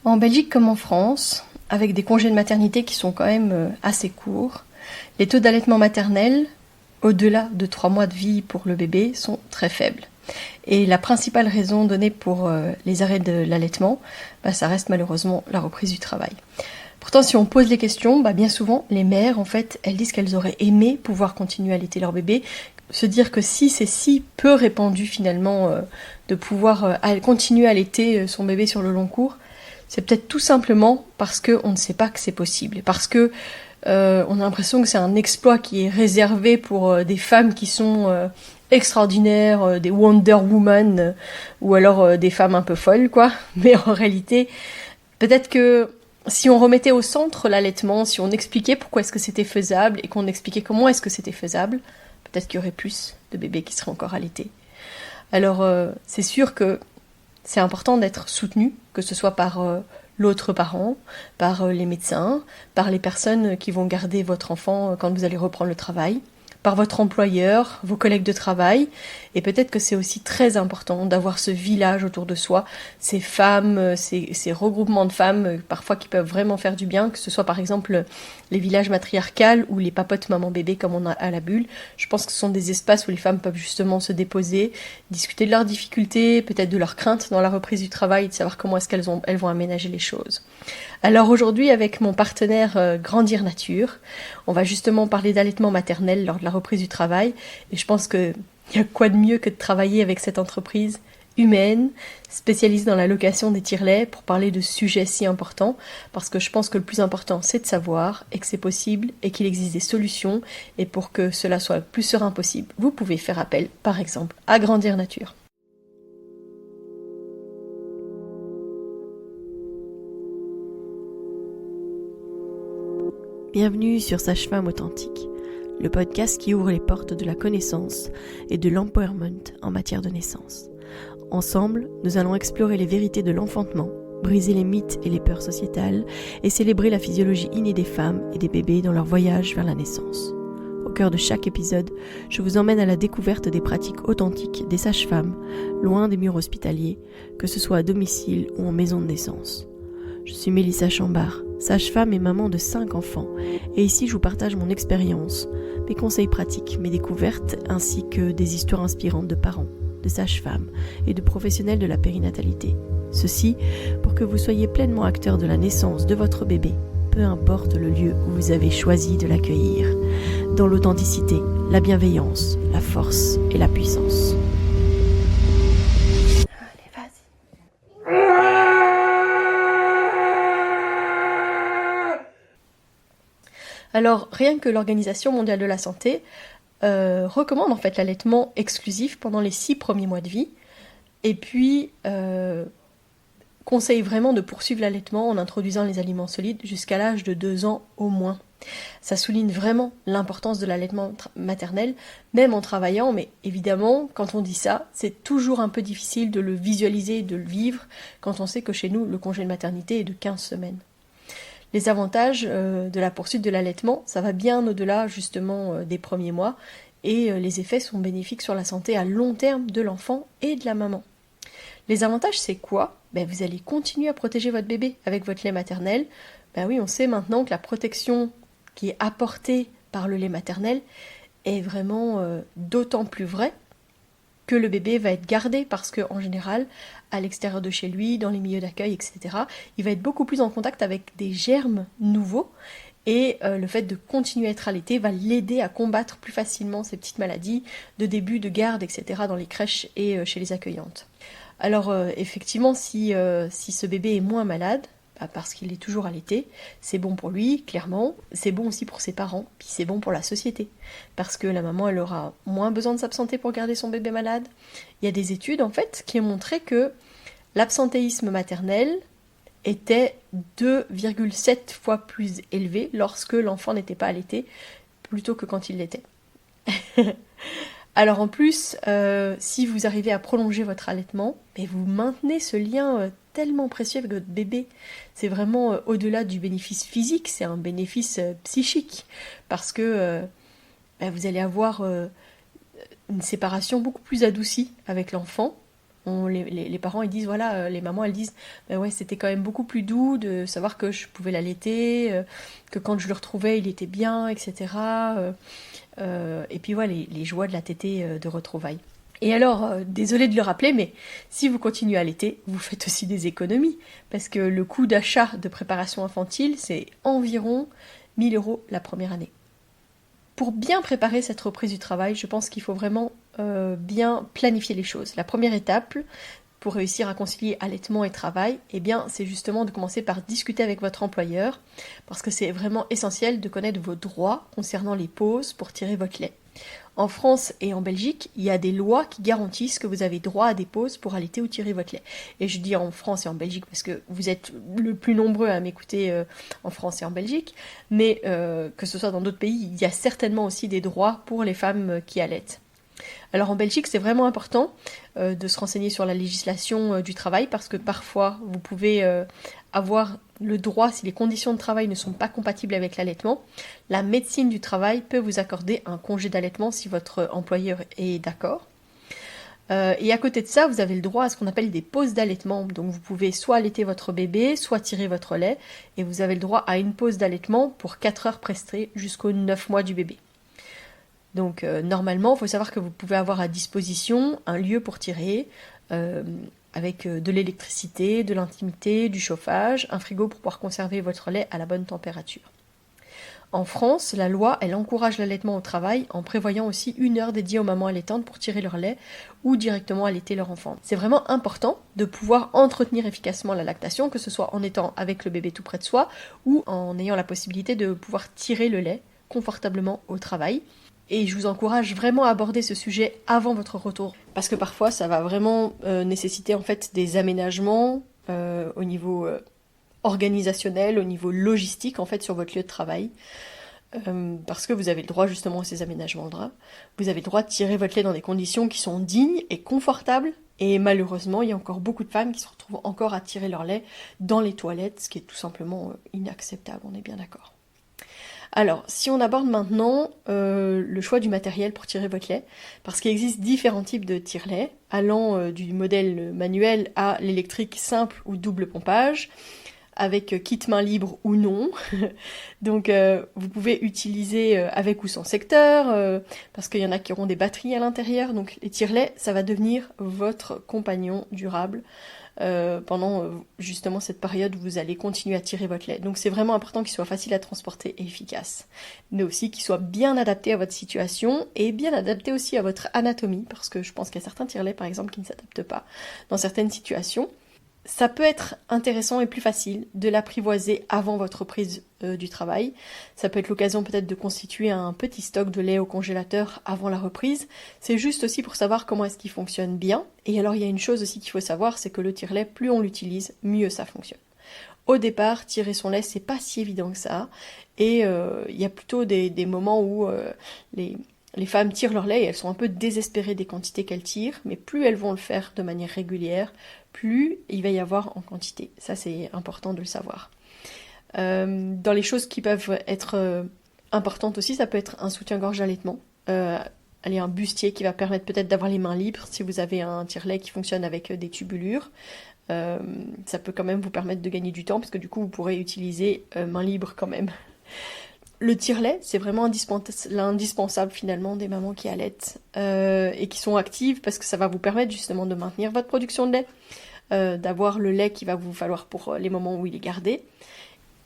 En Belgique comme en France, avec des congés de maternité qui sont quand même assez courts, les taux d'allaitement maternel, au-delà de 3 mois de vie pour le bébé, sont très faibles. Et la principale raison donnée pour les arrêts de l'allaitement, ça reste malheureusement la reprise du travail. Pourtant, si on pose les questions, bien souvent, les mères, en fait, elles disent qu'elles auraient aimé pouvoir continuer à allaiter leur bébé. Se dire que si c'est si peu répandu finalement de pouvoir continuer à allaiter son bébé sur le long cours, c'est peut-être tout simplement parce qu'on ne sait pas que c'est possible. Parce que on a l'impression que c'est un exploit qui est réservé pour des femmes qui sont extraordinaires, des Wonder Woman, ou alors des femmes un peu folles, quoi. Mais en réalité, peut-être que si on remettait au centre l'allaitement, si on expliquait pourquoi est-ce que c'était faisable et qu'on expliquait comment est-ce que c'était faisable, peut-être qu'il y aurait plus de bébés qui seraient encore allaités. Alors, c'est sûr que c'est important d'être soutenu, que ce soit par l'autre parent, par les médecins, par les personnes qui vont garder votre enfant quand vous allez reprendre le travail, par votre employeur, vos collègues de travail, et peut-être que c'est aussi très important d'avoir ce village autour de soi, ces femmes, ces regroupements de femmes, parfois qui peuvent vraiment faire du bien, que ce soit par exemple les villages matriarcales ou les papotes maman-bébé comme on a à la Bulle. Je pense que ce sont des espaces où les femmes peuvent justement se déposer, discuter de leurs difficultés, peut-être de leurs craintes dans la reprise du travail, de savoir comment est-ce elles vont aménager les choses. Alors aujourd'hui, avec mon partenaire Grandir Nature, on va justement parler d'allaitement maternel lors de la reprise du travail. Et je pense qu'il y a quoi de mieux que de travailler avec cette entreprise humaine, spécialisée dans la location des tire-laits, pour parler de sujets si importants. Parce que je pense que le plus important, c'est de savoir et que c'est possible et qu'il existe des solutions. Et pour que cela soit le plus serein possible, vous pouvez faire appel, par exemple, à Grandir Nature. Bienvenue sur Sage-Femme Authentique, le podcast qui ouvre les portes de la connaissance et de l'empowerment en matière de naissance. Ensemble, nous allons explorer les vérités de l'enfantement, briser les mythes et les peurs sociétales et célébrer la physiologie innée des femmes et des bébés dans leur voyage vers la naissance. Au cœur de chaque épisode, je vous emmène à la découverte des pratiques authentiques des sages-femmes, loin des murs hospitaliers, que ce soit à domicile ou en maison de naissance. Je suis Mélissa Chambard, sage-femme et maman de 5 enfants, et ici je vous partage mon expérience, mes conseils pratiques, mes découvertes, ainsi que des histoires inspirantes de parents, de sages-femmes et de professionnels de la périnatalité. Ceci pour que vous soyez pleinement acteur de la naissance de votre bébé, peu importe le lieu où vous avez choisi de l'accueillir, dans l'authenticité, la bienveillance, la force et la puissance. Alors, rien que l'Organisation mondiale de la santé recommande en fait l'allaitement exclusif pendant les 6 premiers mois de vie, et puis conseille vraiment de poursuivre l'allaitement en introduisant les aliments solides jusqu'à l'âge de 2 ans au moins. Ça souligne vraiment l'importance de l'allaitement maternel, même en travaillant, mais évidemment, quand on dit ça, c'est toujours un peu difficile de le visualiser et de le vivre quand on sait que chez nous, le congé de maternité est de 15 semaines. Les avantages de la poursuite de l'allaitement, ça va bien au-delà justement des premiers mois, et les effets sont bénéfiques sur la santé à long terme de l'enfant et de la maman. Les avantages, c'est quoi ? Vous allez continuer à protéger votre bébé avec votre lait maternel. Oui, on sait maintenant que la protection qui est apportée par le lait maternel est vraiment d'autant plus vraie que le bébé va être gardé, parce qu'en général, à l'extérieur de chez lui, dans les milieux d'accueil, etc., il va être beaucoup plus en contact avec des germes nouveaux, et le fait de continuer à être allaité va l'aider à combattre plus facilement ces petites maladies de début, de garde, etc., dans les crèches et chez les accueillantes. Alors effectivement, si ce bébé est moins malade, parce qu'il est toujours allaité, c'est bon pour lui, clairement, c'est bon aussi pour ses parents, puis c'est bon pour la société, parce que la maman, elle aura moins besoin de s'absenter pour garder son bébé malade. Il y a des études, en fait, qui ont montré que l'absentéisme maternel était 2,7 fois plus élevé lorsque l'enfant n'était pas allaité, plutôt que quand il l'était. Alors en plus, si vous arrivez à prolonger votre allaitement, vous maintenez ce lien tellement précieux avec votre bébé. C'est vraiment au-delà du bénéfice physique, c'est un bénéfice psychique, parce que vous allez avoir une séparation beaucoup plus adoucie avec l'enfant, Les parents ils disent voilà, les mamans elles disent ben ouais c'était quand même beaucoup plus doux de savoir que je pouvais l'allaiter, que quand je le retrouvais il était bien, etc. Et puis voilà les joies de la tétée de retrouvailles. Et alors, désolé de le rappeler, mais si vous continuez à allaiter, vous faites aussi des économies, parce que le coût d'achat de préparation infantile, c'est environ 1 000 € la première année. Pour bien préparer cette reprise du travail, je pense qu'il faut vraiment bien planifier les choses. La première étape pour réussir à concilier allaitement et travail, eh bien, c'est justement de commencer par discuter avec votre employeur, parce que c'est vraiment essentiel de connaître vos droits concernant les pauses pour tirer votre lait. En France et en Belgique, il y a des lois qui garantissent que vous avez droit à des pauses pour allaiter ou tirer votre lait. Et je dis en France et en Belgique parce que vous êtes le plus nombreux à m'écouter en France et en Belgique, mais que ce soit dans d'autres pays, il y a certainement aussi des droits pour les femmes qui allaitent. Alors en Belgique, c'est vraiment important de se renseigner sur la législation du travail parce que parfois, vous pouvez avoir le droit, si les conditions de travail ne sont pas compatibles avec l'allaitement, la médecine du travail peut vous accorder un congé d'allaitement si votre employeur est d'accord. Et à côté de ça, vous avez le droit à ce qu'on appelle des pauses d'allaitement. Donc vous pouvez soit allaiter votre bébé, soit tirer votre lait, et vous avez le droit à une pause d'allaitement pour 4 heures prestées jusqu'aux 9 mois du bébé. Donc normalement, il faut savoir que vous pouvez avoir à disposition un lieu pour tirer, avec de l'électricité, de l'intimité, du chauffage, un frigo pour pouvoir conserver votre lait à la bonne température. En France, la loi, elle encourage l'allaitement au travail en prévoyant aussi 1 heure dédiée aux mamans allaitantes pour tirer leur lait ou directement allaiter leur enfant. C'est vraiment important de pouvoir entretenir efficacement la lactation, que ce soit en étant avec le bébé tout près de soi ou en ayant la possibilité de pouvoir tirer le lait confortablement au travail. Et je vous encourage vraiment à aborder ce sujet avant votre retour, parce que parfois ça va vraiment nécessiter en fait des aménagements au niveau organisationnel, au niveau logistique en fait sur votre lieu de travail, parce que vous avez le droit justement à ces aménagements-là. Vous avez le droit de tirer votre lait dans des conditions qui sont dignes et confortables, et malheureusement il y a encore beaucoup de femmes qui se retrouvent encore à tirer leur lait dans les toilettes, ce qui est tout simplement inacceptable, on est bien d'accord. Alors, si on aborde maintenant le choix du matériel pour tirer votre lait, parce qu'il existe différents types de tire-lait, allant du modèle manuel à l'électrique simple ou double pompage, avec kit main libre ou non. Donc vous pouvez utiliser avec ou sans secteur, parce qu'il y en a qui auront des batteries à l'intérieur. Donc les tire-laits, ça va devenir votre compagnon durable pendant justement cette période où vous allez continuer à tirer votre lait. Donc c'est vraiment important qu'il soit facile à transporter et efficace, mais aussi qu'il soit bien adapté à votre situation et bien adapté aussi à votre anatomie, parce que je pense qu'il y a certains tire-laits par exemple qui ne s'adaptent pas dans certaines situations. Ça peut être intéressant et plus facile de l'apprivoiser avant votre reprise du travail. Ça peut être l'occasion peut-être de constituer un petit stock de lait au congélateur avant la reprise. C'est juste aussi pour savoir comment est-ce qu'il fonctionne bien. Et alors il y a une chose aussi qu'il faut savoir, c'est que le tire-lait, plus on l'utilise, mieux ça fonctionne. Au départ, tirer son lait, c'est pas si évident que ça. Et il y a plutôt des moments où les femmes tirent leur lait et elles sont un peu désespérées des quantités qu'elles tirent, mais plus elles vont le faire de manière régulière, plus il va y avoir en quantité. Ça, c'est important de le savoir. Dans les choses qui peuvent être importantes aussi, ça peut être un soutien-gorge allaitement. Un bustier qui va permettre peut-être d'avoir les mains libres si vous avez un tire-lait qui fonctionne avec des tubulures. Ça peut quand même vous permettre de gagner du temps parce que du coup, vous pourrez utiliser main libre quand même. Le tire-lait, c'est vraiment l'indispensable finalement des mamans qui allaitent et qui sont actives parce que ça va vous permettre justement de maintenir votre production de lait, d'avoir le lait qu'il va vous falloir pour les moments où il est gardé.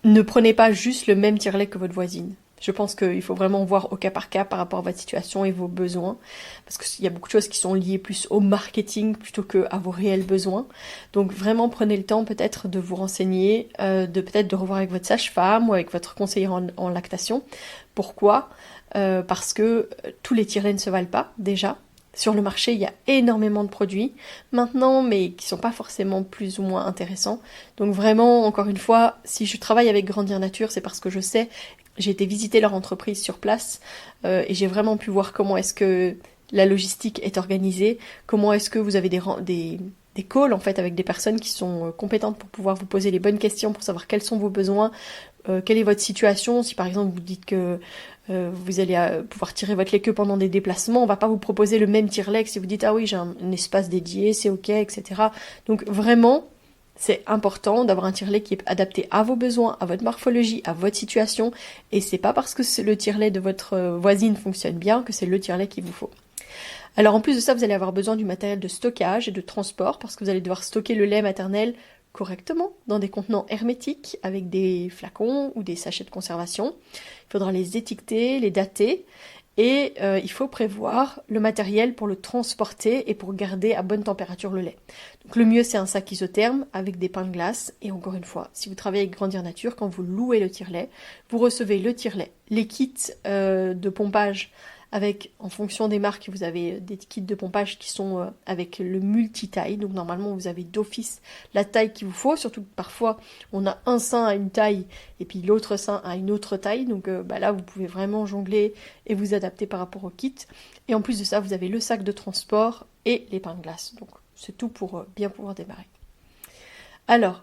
Ne prenez pas juste le même tire-lait que votre voisine. Je pense qu'il faut vraiment voir au cas par cas par rapport à votre situation et vos besoins, parce qu'il y a beaucoup de choses qui sont liées plus au marketing plutôt qu'à vos réels besoins. Donc vraiment prenez le temps peut-être de vous renseigner, de revoir avec votre sage-femme ou avec votre conseiller en lactation. Pourquoi ? Parce que tous les tire-laits ne se valent pas déjà. Sur le marché, il y a énormément de produits maintenant, mais qui sont pas forcément plus ou moins intéressants. Donc vraiment, encore une fois, si je travaille avec Grandir Nature, c'est parce que je sais, j'ai été visiter leur entreprise sur place et j'ai vraiment pu voir comment est-ce que la logistique est organisée, comment est-ce que vous avez des calls en fait avec des personnes qui sont compétentes pour pouvoir vous poser les bonnes questions, pour savoir quels sont vos besoins, quelle est votre situation. Si par exemple vous dites que vous allez pouvoir tirer votre lait que pendant des déplacements, on va pas vous proposer le même tire-lait que si vous dites ah oui j'ai un espace dédié, c'est ok, etc. Donc vraiment, c'est important d'avoir un tire-lait qui est adapté à vos besoins, à votre morphologie, à votre situation, et c'est pas parce que le tire-lait de votre voisine fonctionne bien que c'est le tire-lait qu'il vous faut. Alors en plus de ça, vous allez avoir besoin du matériel de stockage et de transport parce que vous allez devoir stocker le lait maternel correctement dans des contenants hermétiques avec des flacons ou des sachets de conservation. Il faudra les étiqueter, les dater et il faut prévoir le matériel pour le transporter et pour garder à bonne température le lait. Donc le mieux c'est un sac isotherme avec des pains de glace et encore une fois, si vous travaillez avec Grandir Nature, quand vous louez le tire-lait, vous recevez le tire-lait, les kits de pompage avec, en fonction des marques, vous avez des kits de pompage qui sont avec le multi-taille. Donc normalement, vous avez d'office la taille qu'il vous faut. Surtout que parfois, on a un sein à une taille et puis l'autre sein à une autre taille. Donc là, vous pouvez vraiment jongler et vous adapter par rapport au kit. Et en plus de ça, vous avez le sac de transport et les pains de glace. Donc c'est tout pour bien pouvoir démarrer. Alors,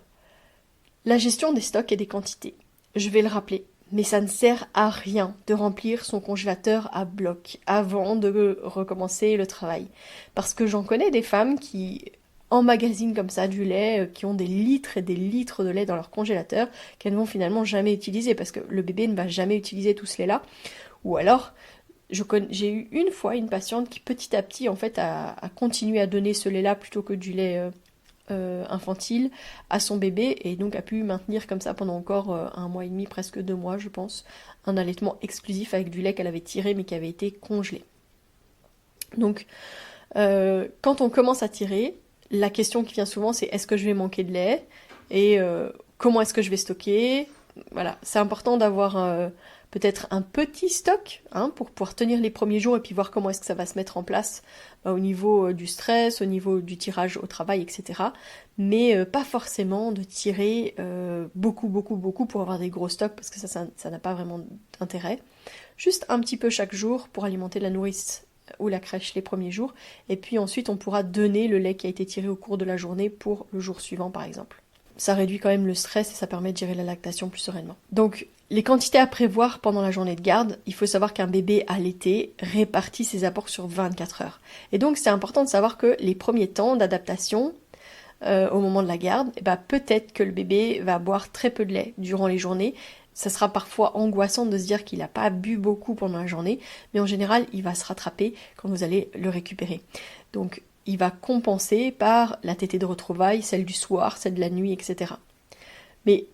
la gestion des stocks et des quantités. Je vais le rappeler. Mais ça ne sert à rien de remplir son congélateur à bloc avant de recommencer le travail. Parce que j'en connais des femmes qui emmagasinent comme ça du lait, qui ont des litres et des litres de lait dans leur congélateur, qu'elles ne vont finalement jamais utiliser, parce que le bébé ne va jamais utiliser tout ce lait-là. Ou alors, j'ai eu une fois une patiente qui petit à petit en fait a continué à donner ce lait-là plutôt que du lait infantile à son bébé et donc a pu maintenir comme ça pendant encore 1 mois et demi, presque 2 mois je pense, un allaitement exclusif avec du lait qu'elle avait tiré mais qui avait été congelé. Donc quand on commence à tirer, la question qui vient souvent c'est est-ce que je vais manquer de lait et comment est-ce que je vais stocker. Voilà, c'est important d'avoir peut-être un petit stock pour pouvoir tenir les premiers jours et puis voir comment est-ce que ça va se mettre en place au niveau du stress, au niveau du tirage au travail, etc. Mais pas forcément de tirer beaucoup pour avoir des gros stocks parce que ça n'a pas vraiment d'intérêt. Juste un petit peu chaque jour pour alimenter la nourrice ou la crèche les premiers jours et puis ensuite on pourra donner le lait qui a été tiré au cours de la journée pour le jour suivant par exemple. Ça réduit quand même le stress et ça permet de gérer la lactation plus sereinement. Donc, les quantités à prévoir pendant la journée de garde, il faut savoir qu'un bébé allaité répartit ses apports sur 24 heures. Et donc, c'est important de savoir que les premiers temps d'adaptation au moment de la garde, peut-être que le bébé va boire très peu de lait durant les journées. Ça sera parfois angoissant de se dire qu'il n'a pas bu beaucoup pendant la journée, mais en général, il va se rattraper quand vous allez le récupérer. Donc, il va compenser par la tétée de retrouvailles, celle du soir, celle de la nuit, etc. Mais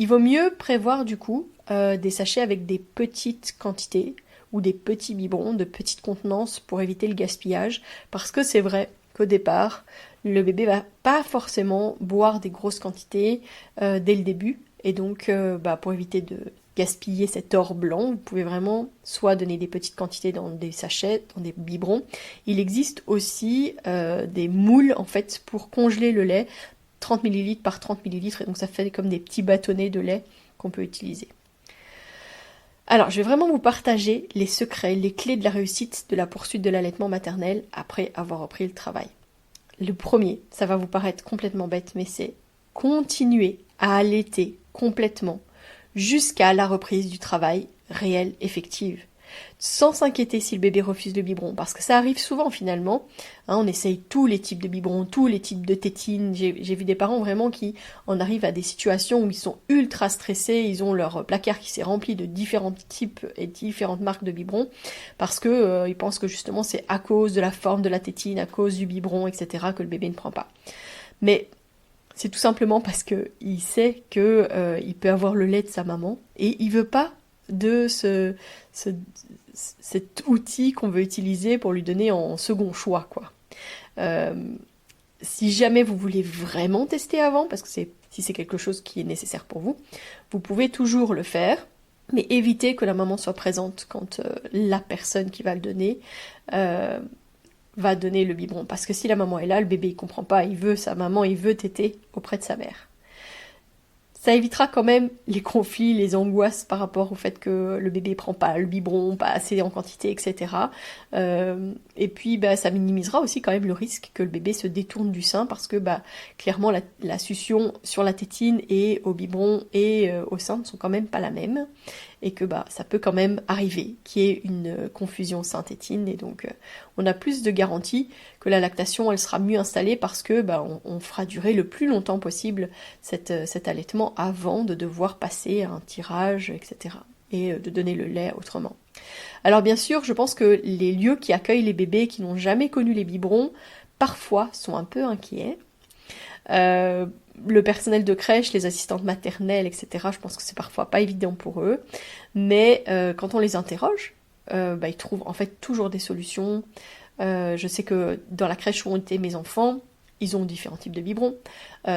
il vaut mieux prévoir du coup des sachets avec des petites quantités ou des petits biberons de petite contenance pour éviter le gaspillage, parce que c'est vrai qu'au départ, le bébé va pas forcément boire des grosses quantités dès le début, et donc pour éviter de gaspiller cet or blanc, vous pouvez vraiment soit donner des petites quantités dans des sachets, dans des biberons. Il existe aussi des moules en fait pour congeler le lait, 30 ml par 30 ml, et donc ça fait comme des petits bâtonnets de lait qu'on peut utiliser. Alors, je vais vraiment vous partager les secrets, les clés de la réussite de la poursuite de l'allaitement maternel après avoir repris le travail. Le premier, ça va vous paraître complètement bête, mais c'est continuer à allaiter complètement jusqu'à la reprise du travail réelle, effective, sans s'inquiéter si le bébé refuse le biberon, parce que ça arrive souvent finalement, on essaye tous les types de biberons, tous les types de tétines, j'ai vu des parents vraiment qui en arrivent à des situations où ils sont ultra stressés, ils ont leur placard qui s'est rempli de différents types et différentes marques de biberons, parce que ils pensent que justement c'est à cause de la forme de la tétine, à cause du biberon, etc. que le bébé ne prend pas. Mais c'est tout simplement parce qu'il sait qu'il peut avoir le lait de sa maman et il veut pas de cet outil qu'on veut utiliser pour lui donner en second choix, quoi. Si jamais vous voulez vraiment tester avant, parce que si c'est quelque chose qui est nécessaire pour vous, vous pouvez toujours le faire, mais évitez que la maman soit présente quand la personne qui va le donner va donner le biberon, parce que si la maman est là, le bébé il comprend pas, il veut sa maman, il veut téter auprès de sa mère. Ça évitera quand même les conflits, les angoisses par rapport au fait que le bébé prend pas le biberon, pas assez en quantité, etc. Et puis ça minimisera aussi quand même le risque que le bébé se détourne du sein parce que clairement la succion sur la tétine et au biberon et au sein ne sont quand même pas la même. Et que ça peut quand même arriver qu'il y ait une confusion sein-tétine. Et donc on a plus de garanties que la lactation elle sera mieux installée parce que on fera durer le plus longtemps possible cet allaitement avant de devoir passer à un tirage, etc. Et de donner le lait autrement. Alors bien sûr, je pense que les lieux qui accueillent les bébés qui n'ont jamais connu les biberons, parfois sont un peu inquiets. Le personnel de crèche, les assistantes maternelles, etc., je pense que c'est parfois pas évident pour eux. Mais quand on les interroge, ils trouvent en fait toujours des solutions. Je sais que dans la crèche où ont été mes enfants, ils ont différents types de biberons.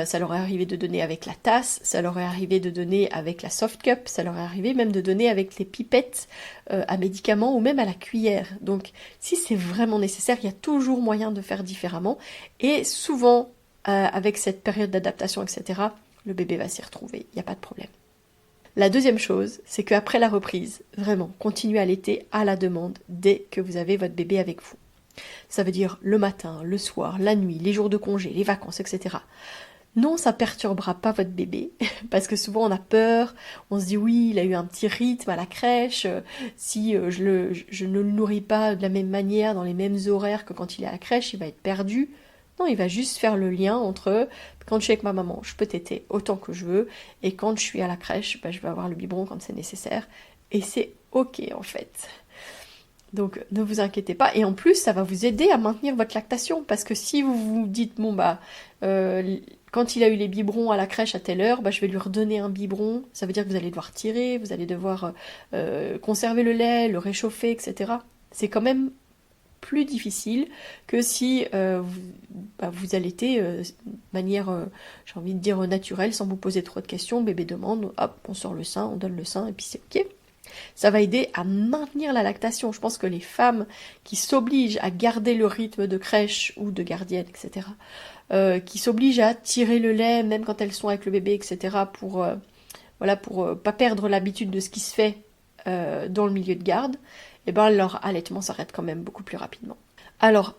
Ça leur est arrivé de donner avec la tasse, ça leur est arrivé de donner avec la soft cup, ça leur est arrivé même de donner avec les pipettes à médicaments ou même à la cuillère. Donc si c'est vraiment nécessaire, il y a toujours moyen de faire différemment. Et souvent, avec cette période d'adaptation, etc., le bébé va s'y retrouver, il n'y a pas de problème. La deuxième chose, c'est qu'après la reprise, vraiment, continuez à allaiter à la demande dès que vous avez votre bébé avec vous. Ça veut dire le matin, le soir, la nuit, les jours de congé, les vacances, etc. Non, ça perturbera pas votre bébé, parce que souvent on a peur, on se dit oui, il a eu un petit rythme à la crèche, si je ne le nourris pas de la même manière, dans les mêmes horaires que quand il est à la crèche, il va être perdu. Non, il va juste faire le lien entre quand je suis avec ma maman, je peux téter autant que je veux, et quand je suis à la crèche, je vais avoir le biberon quand c'est nécessaire, et c'est ok en fait. Donc ne vous inquiétez pas, et en plus ça va vous aider à maintenir votre lactation, parce que si vous vous dites quand il a eu les biberons à la crèche à telle heure, je vais lui redonner un biberon, ça veut dire que vous allez devoir tirer, vous allez devoir conserver le lait, le réchauffer, etc. C'est quand même plus difficile que si vous allaitez de manière, j'ai envie de dire, naturelle, sans vous poser trop de questions, bébé demande, hop, on sort le sein, on donne le sein, et puis c'est ok. Ça va aider à maintenir la lactation. Je pense que les femmes qui s'obligent à garder le rythme de crèche ou de gardienne, etc., qui s'obligent à tirer le lait, même quand elles sont avec le bébé, etc., pour pas perdre l'habitude de ce qui se fait dans le milieu de garde, leur allaitement s'arrête quand même beaucoup plus rapidement. Alors,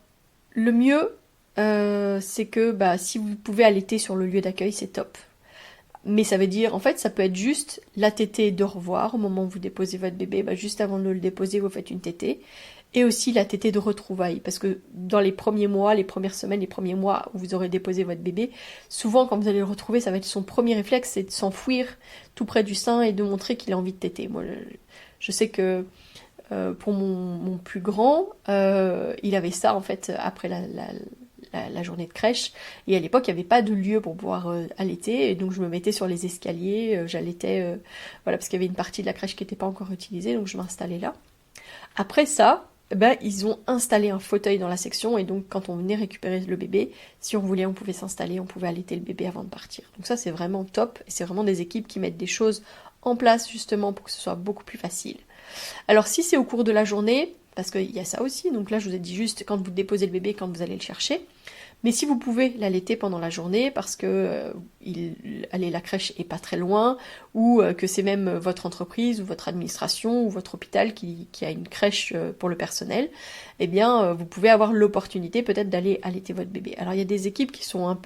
le mieux, c'est que si vous pouvez allaiter sur le lieu d'accueil, c'est top. Mais ça veut dire, en fait, ça peut être juste la tétée de revoir au moment où vous déposez votre bébé. Juste avant de le déposer, vous faites une tétée. Et aussi la tétée de retrouvailles. Parce que dans les premiers mois, les premières semaines, les premiers mois où vous aurez déposé votre bébé, souvent quand vous allez le retrouver, ça va être son premier réflexe, c'est de s'enfouir tout près du sein et de montrer qu'il a envie de téter. Moi, je sais que pour mon plus grand, il avait ça en fait après la journée de crèche, et à l'époque il n'y avait pas de lieu pour pouvoir allaiter, et donc je me mettais sur les escaliers, j'allaitais, parce qu'il y avait une partie de la crèche qui n'était pas encore utilisée, donc je m'installais là. Après ça, ils ont installé un fauteuil dans la section, et donc quand on venait récupérer le bébé, si on voulait, on pouvait s'installer, on pouvait allaiter le bébé avant de partir. Donc ça c'est vraiment top, et c'est vraiment des équipes qui mettent des choses en place justement pour que ce soit beaucoup plus facile. Alors si c'est au cours de la journée, parce qu'il y a ça aussi, donc là je vous ai dit juste quand vous déposez le bébé, quand vous allez le chercher, mais si vous pouvez l'allaiter pendant la journée, parce que la crèche est pas très loin, ou que c'est même votre entreprise, ou votre administration, ou votre hôpital qui a une crèche pour le personnel, vous pouvez avoir l'opportunité peut-être d'aller allaiter votre bébé. Alors il y a des équipes qui sont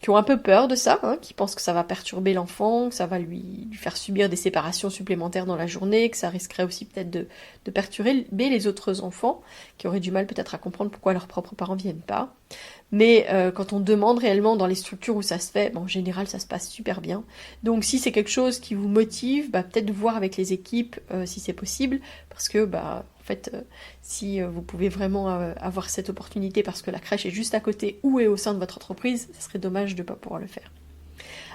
qui ont un peu peur de ça, qui pensent que ça va perturber l'enfant, que ça va lui faire subir des séparations supplémentaires dans la journée, que ça risquerait aussi peut-être de perturber les autres enfants, qui auraient du mal peut-être à comprendre pourquoi leurs propres parents viennent pas. Mais quand on demande réellement dans les structures où ça se fait, en général ça se passe super bien. Donc si c'est quelque chose qui vous motive, peut-être de voir avec les équipes si c'est possible, parce que si vous pouvez vraiment avoir cette opportunité parce que la crèche est juste à côté ou est au sein de votre entreprise, ça serait dommage de ne pas pouvoir le faire.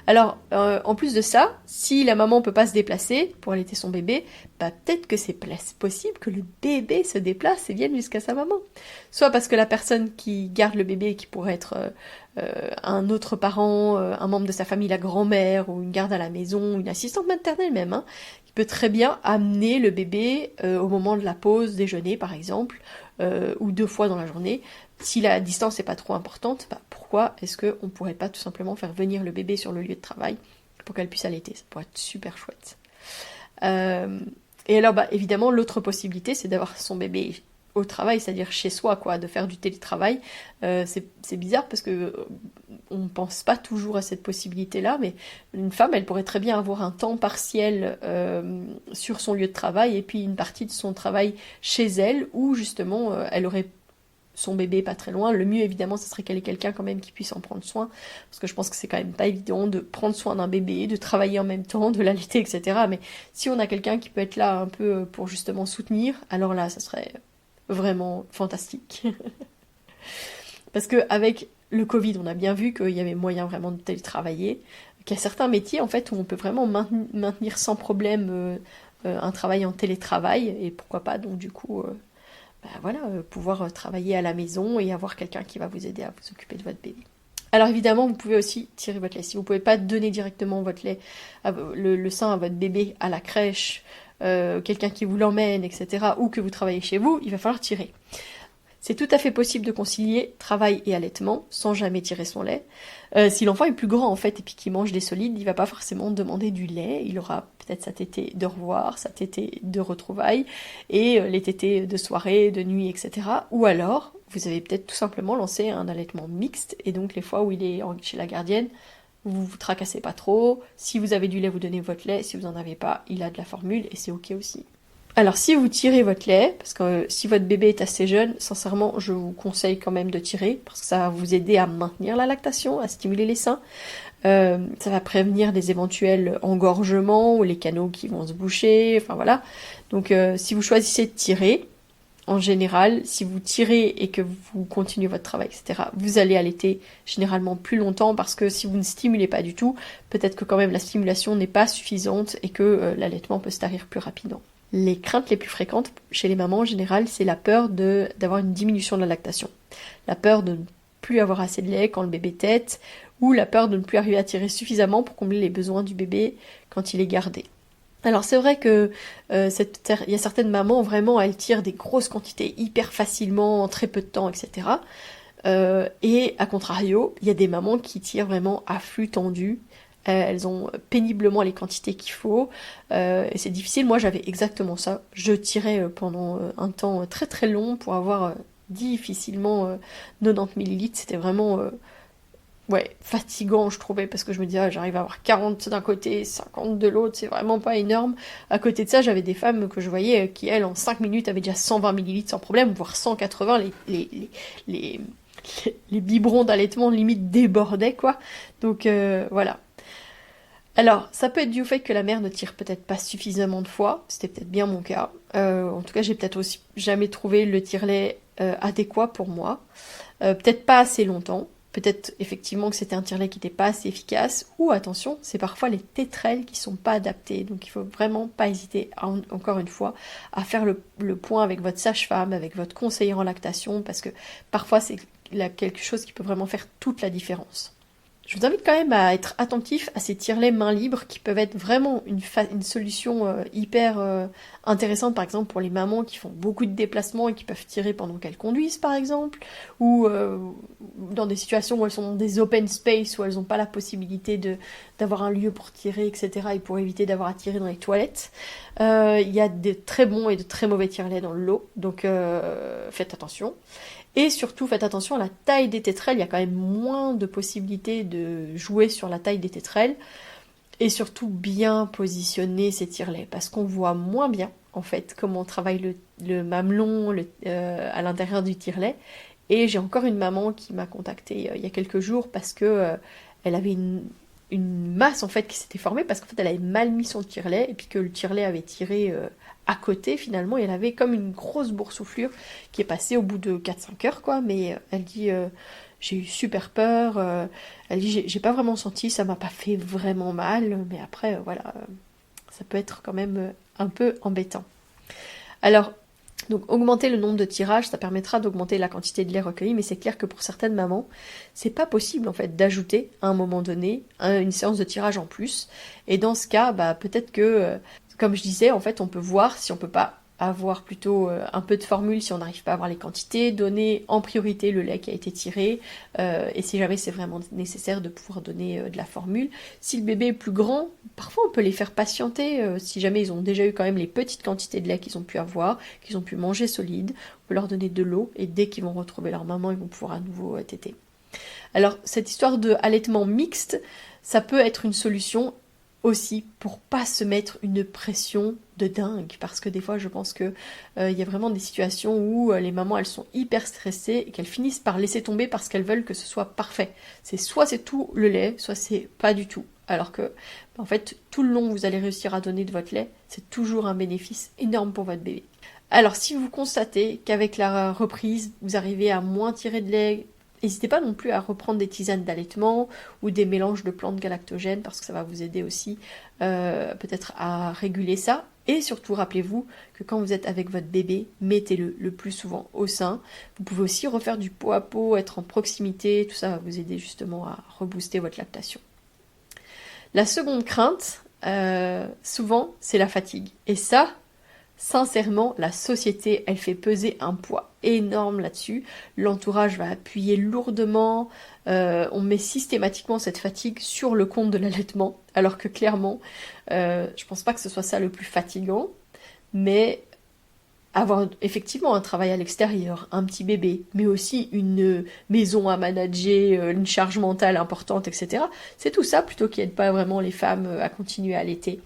Alors, en plus de ça, si la maman ne peut pas se déplacer pour allaiter son bébé, peut-être que c'est possible que le bébé se déplace et vienne jusqu'à sa maman. Soit parce que la personne qui garde le bébé, qui pourrait être un autre parent, un membre de sa famille, la grand-mère, ou une garde à la maison, une assistante maternelle même, qui peut très bien amener le bébé au moment de la pause déjeuner, par exemple, ou 2 fois dans la journée. Si la distance n'est pas trop importante, pourquoi est-ce qu'on ne pourrait pas tout simplement faire venir le bébé sur le lieu de travail pour qu'elle puisse allaiter. Ça pourrait être super chouette. Et alors, évidemment, l'autre possibilité, c'est d'avoir son bébé au travail, c'est-à-dire chez soi, quoi, de faire du télétravail. C'est bizarre parce que on pense pas toujours à cette possibilité-là, mais une femme, elle pourrait très bien avoir un temps partiel sur son lieu de travail et puis une partie de son travail chez elle, où justement, elle aurait son bébé pas très loin. Le mieux, évidemment, ce serait qu'elle ait quelqu'un quand même qui puisse en prendre soin, parce que je pense que c'est quand même pas évident de prendre soin d'un bébé, de travailler en même temps, de l'allaiter, etc. Mais si on a quelqu'un qui peut être là un peu pour justement soutenir, alors là, ça serait vraiment fantastique. Parce que avec le Covid, on a bien vu qu'il y avait moyen vraiment de télétravailler, qu'il y a certains métiers, en fait, où on peut vraiment maintenir sans problème un travail en télétravail, et pourquoi pas, donc du coup... pouvoir travailler à la maison et avoir quelqu'un qui va vous aider à vous occuper de votre bébé. Alors évidemment, vous pouvez aussi tirer votre lait. Si vous ne pouvez pas donner directement votre lait, le sein à votre bébé à la crèche, quelqu'un qui vous l'emmène, etc., ou que vous travaillez chez vous, il va falloir tirer. C'est tout à fait possible de concilier travail et allaitement sans jamais tirer son lait. Si l'enfant est plus grand en fait et puis qu'il mange des solides, il va pas forcément demander du lait. Il aura peut-être sa tétée de revoir, sa tétée de retrouvailles et les tétées de soirée, de nuit, etc. Ou alors, vous avez peut-être tout simplement lancé un allaitement mixte et donc les fois où il est chez la gardienne, vous vous tracassez pas trop. Si vous avez du lait, vous donnez votre lait. Si vous en avez pas, il a de la formule et c'est ok aussi. Alors si vous tirez votre lait, parce que si votre bébé est assez jeune, sincèrement je vous conseille quand même de tirer, parce que ça va vous aider à maintenir la lactation, à stimuler les seins, ça va prévenir des éventuels engorgements ou les canaux qui vont se boucher, enfin voilà. Donc si vous choisissez de tirer, en général, si vous tirez et que vous continuez votre travail, etc., vous allez allaiter généralement plus longtemps parce que si vous ne stimulez pas du tout, peut-être que quand même la stimulation n'est pas suffisante et que l'allaitement peut se tarir plus rapidement. Les craintes les plus fréquentes chez les mamans en général, c'est la peur d'avoir une diminution de la lactation. La peur de ne plus avoir assez de lait quand le bébé tète, ou la peur de ne plus arriver à tirer suffisamment pour combler les besoins du bébé quand il est gardé. Alors c'est vrai que il y a certaines mamans, vraiment, elles tirent des grosses quantités hyper facilement, en très peu de temps, etc. Et à contrario, il y a des mamans qui tirent vraiment à flux tendu. Elles ont péniblement les quantités qu'il faut, et c'est difficile. Moi j'avais exactement ça, je tirais pendant un temps très très long pour avoir difficilement 90 millilitres, c'était vraiment fatigant je trouvais, parce que je me disais j'arrive à avoir 40 d'un côté, 50 de l'autre, c'est vraiment pas énorme. À côté de ça, j'avais des femmes que je voyais qui elles en 5 minutes avaient déjà 120 millilitres sans problème, voire 180, les biberons d'allaitement limite débordaient quoi, donc voilà. Alors, ça peut être dû au fait que la mère ne tire peut-être pas suffisamment de fois, c'était peut-être bien mon cas. En tout cas, j'ai peut-être aussi jamais trouvé le tire-lait adéquat pour moi. Peut-être pas assez longtemps, peut-être effectivement que c'était un tire-lait qui n'était pas assez efficace, ou attention, c'est parfois les tétrelles qui sont pas adaptées, donc il faut vraiment pas hésiter, encore une fois, à faire le point avec votre sage-femme, avec votre conseiller en lactation, parce que parfois c'est quelque chose qui peut vraiment faire toute la différence. Je vous invite quand même à être attentif à ces tire-laits main libre qui peuvent être vraiment une solution hyper intéressante, par exemple pour les mamans qui font beaucoup de déplacements et qui peuvent tirer pendant qu'elles conduisent par exemple, ou dans des situations où elles sont dans des open space, où elles n'ont pas la possibilité d'avoir un lieu pour tirer, etc. et pour éviter d'avoir à tirer dans les toilettes. Il y a de très bons et de très mauvais tire-laits dans le lot, donc faites attention. Et surtout, faites attention à la taille des tétrelles, il y a quand même moins de possibilités de jouer sur la taille des tétrelles. Et surtout, bien positionner ces tire-laits, parce qu'on voit moins bien, en fait, comment travaille le mamelon à l'intérieur du tire-lait. Et j'ai encore une maman qui m'a contactée il y a quelques jours, parce que elle avait une masse, en fait, qui s'était formée, parce qu'en fait, elle avait mal mis son tire-lait, et puis que le tire-lait avait tiré... à côté finalement, elle avait comme une grosse boursouflure qui est passée au bout de 4-5 heures quoi, mais elle dit j'ai eu super peur, elle dit j'ai pas vraiment senti, ça m'a pas fait vraiment mal, mais après voilà, ça peut être quand même un peu embêtant. Alors donc augmenter le nombre de tirages, ça permettra d'augmenter la quantité de lait recueilli, mais c'est clair que pour certaines mamans, c'est pas possible en fait d'ajouter à un moment donné une séance de tirage en plus, et dans ce cas, peut-être que comme je disais, en fait, on peut voir si on peut pas avoir plutôt un peu de formule si on n'arrive pas à avoir les quantités, donner en priorité le lait qui a été tiré, et si jamais c'est vraiment nécessaire de pouvoir donner de la formule. Si le bébé est plus grand, parfois on peut les faire patienter, si jamais ils ont déjà eu quand même les petites quantités de lait qu'ils ont pu avoir, qu'ils ont pu manger solide, on peut leur donner de l'eau, et dès qu'ils vont retrouver leur maman, ils vont pouvoir à nouveau téter. Alors cette histoire de allaitement mixte, ça peut être une solution aussi pour pas se mettre une pression de dingue, parce que des fois je pense que y a vraiment des situations où les mamans elles sont hyper stressées et qu'elles finissent par laisser tomber parce qu'elles veulent que ce soit parfait. C'est soit c'est tout le lait, soit c'est pas du tout. Alors que en fait tout le long vous allez réussir à donner de votre lait, c'est toujours un bénéfice énorme pour votre bébé. Alors si vous constatez qu'avec la reprise vous arrivez à moins tirer de lait, n'hésitez pas non plus à reprendre des tisanes d'allaitement ou des mélanges de plantes galactogènes parce que ça va vous aider aussi peut-être à réguler ça. Et surtout, rappelez-vous que quand vous êtes avec votre bébé, mettez-le le plus souvent au sein. Vous pouvez aussi refaire du pot à pot, être en proximité, tout ça va vous aider justement à rebooster votre lactation. La seconde crainte, souvent, c'est la fatigue. Et ça, sincèrement, la société, elle fait peser un poids énorme là-dessus. L'entourage va appuyer lourdement. On met systématiquement cette fatigue sur le compte de l'allaitement, alors que clairement, je pense pas que ce soit ça le plus fatigant, mais avoir effectivement un travail à l'extérieur, un petit bébé, mais aussi une maison à manager, une charge mentale importante, etc. C'est tout ça plutôt qui n'aide pas vraiment les femmes à continuer à allaiter.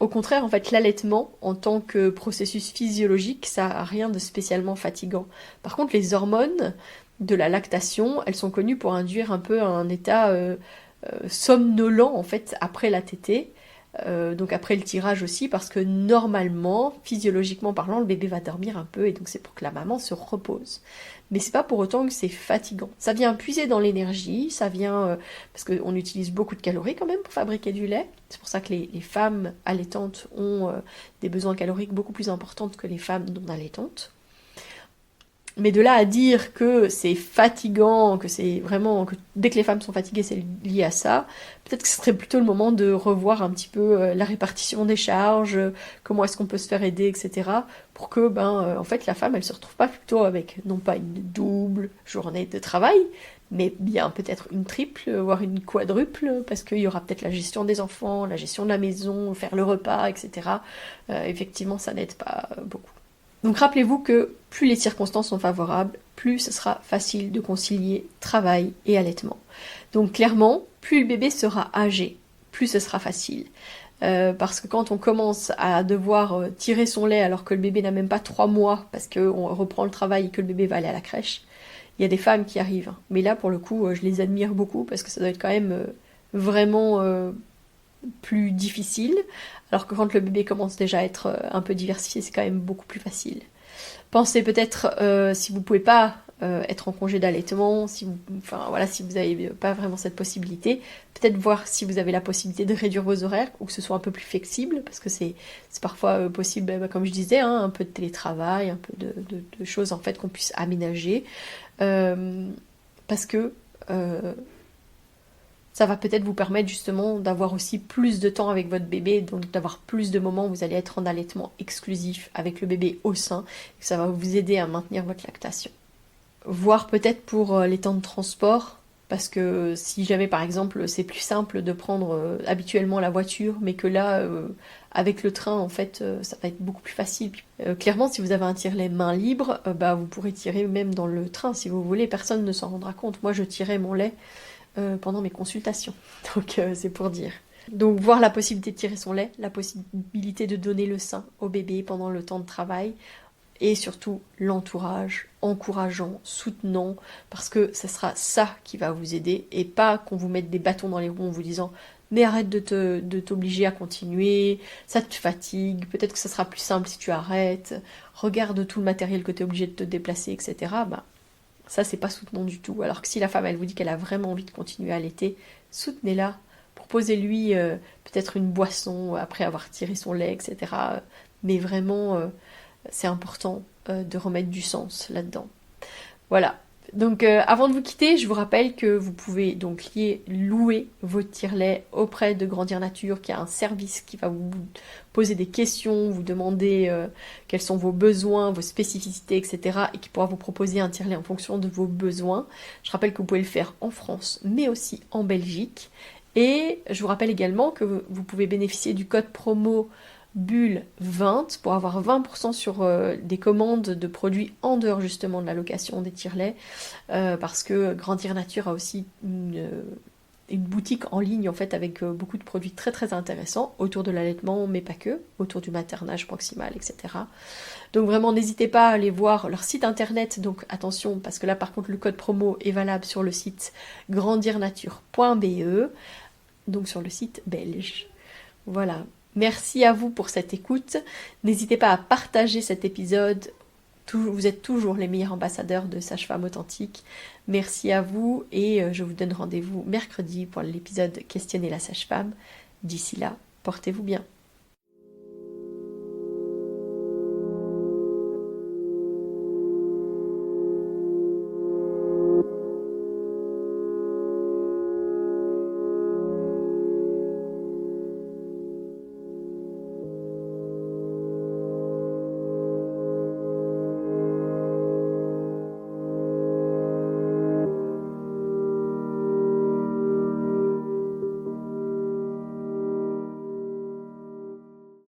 Au contraire, en fait, l'allaitement, en tant que processus physiologique, ça n'a rien de spécialement fatigant. Par contre, les hormones de la lactation, elles sont connues pour induire un peu un état somnolent, en fait, après la tétée, donc après le tirage aussi, parce que normalement, physiologiquement parlant, le bébé va dormir un peu, et donc c'est pour que la maman se repose. Mais c'est pas pour autant que c'est fatigant. Ça vient puiser dans l'énergie, ça vient parce qu'on utilise beaucoup de calories quand même pour fabriquer du lait. C'est pour ça que les femmes allaitantes ont des besoins caloriques beaucoup plus importants que les femmes non allaitantes. Mais de là à dire que c'est fatigant, que c'est vraiment, que dès que les femmes sont fatiguées, c'est lié à ça, peut-être que ce serait plutôt le moment de revoir un petit peu la répartition des charges, comment est-ce qu'on peut se faire aider, etc. Pour que, en fait, la femme, elle se retrouve pas plutôt avec, non pas une double journée de travail, mais bien peut-être une triple, voire une quadruple, parce qu'il y aura peut-être la gestion des enfants, la gestion de la maison, faire le repas, etc. Effectivement, ça n'aide pas beaucoup. Donc rappelez-vous que plus les circonstances sont favorables, plus ce sera facile de concilier travail et allaitement. Donc clairement, plus le bébé sera âgé, plus ce sera facile. Parce que quand on commence à devoir tirer son lait alors que le bébé n'a même pas 3 mois, parce qu'on reprend le travail et que le bébé va aller à la crèche, il y a des femmes qui arrivent. Mais là, pour le coup, je les admire beaucoup parce que ça doit être quand même vraiment plus difficile, alors que quand le bébé commence déjà à être un peu diversifié, c'est quand même beaucoup plus facile. Pensez peut-être, si vous pouvez pas être en congé d'allaitement, si vous n'avez pas vraiment cette possibilité, peut-être voir si vous avez la possibilité de réduire vos horaires ou que ce soit un peu plus flexible, parce que c'est parfois possible, comme je disais, un peu de télétravail, un peu de choses en fait qu'on puisse aménager, parce que ça va peut-être vous permettre justement d'avoir aussi plus de temps avec votre bébé, donc d'avoir plus de moments où vous allez être en allaitement exclusif avec le bébé au sein, et ça va vous aider à maintenir votre lactation. Voir peut-être pour les temps de transport, parce que si jamais par exemple c'est plus simple de prendre habituellement la voiture, mais que là avec le train en fait ça va être beaucoup plus facile. Clairement si vous avez un tire-lait main libre, vous pourrez tirer même dans le train si vous voulez, personne ne s'en rendra compte. Moi je tirais mon lait pendant mes consultations, donc c'est pour dire. Donc voir la possibilité de tirer son lait, la possibilité de donner le sein au bébé pendant le temps de travail, et surtout l'entourage encourageant, soutenant, parce que ce sera ça qui va vous aider, et pas qu'on vous mette des bâtons dans les roues en vous disant mais arrête de t'obliger à continuer, ça te fatigue, peut-être que ça sera plus simple si tu arrêtes, regarde tout le matériel que tu es obligé de te déplacer, etc. Ça c'est pas soutenant du tout. Alors que si la femme elle vous dit qu'elle a vraiment envie de continuer à allaiter, soutenez-la, proposez-lui peut-être une boisson après avoir tiré son lait, etc. Mais vraiment c'est important de remettre du sens là-dedans. Voilà, Donc avant de vous quitter, je vous rappelle que vous pouvez donc louer vos tire-laits auprès de Grandir Nature, qui a un service qui va vous poser des questions, vous demander quels sont vos besoins, vos spécificités, etc. et qui pourra vous proposer un tire-lait en fonction de vos besoins. Je rappelle que vous pouvez le faire en France, mais aussi en Belgique. Et je vous rappelle également que vous pouvez bénéficier du code promo Bulle 20 pour avoir 20% sur des commandes de produits en dehors justement de la location des tire-laits, parce que Grandir Nature a aussi une boutique en ligne en fait avec beaucoup de produits très très intéressants autour de l'allaitement, mais pas que, autour du maternage proximal, etc. Donc vraiment n'hésitez pas à aller voir leur site internet, donc attention parce que là par contre le code promo est valable sur le site grandirnature.be, donc sur le site belge. Voilà. Merci à vous pour cette écoute. N'hésitez pas à partager cet épisode. Vous êtes toujours les meilleurs ambassadeurs de Sage-Femme Authentique. Merci à vous et je vous donne rendez-vous mercredi pour l'épisode Questionner la Sage-Femme. D'ici là, portez-vous bien.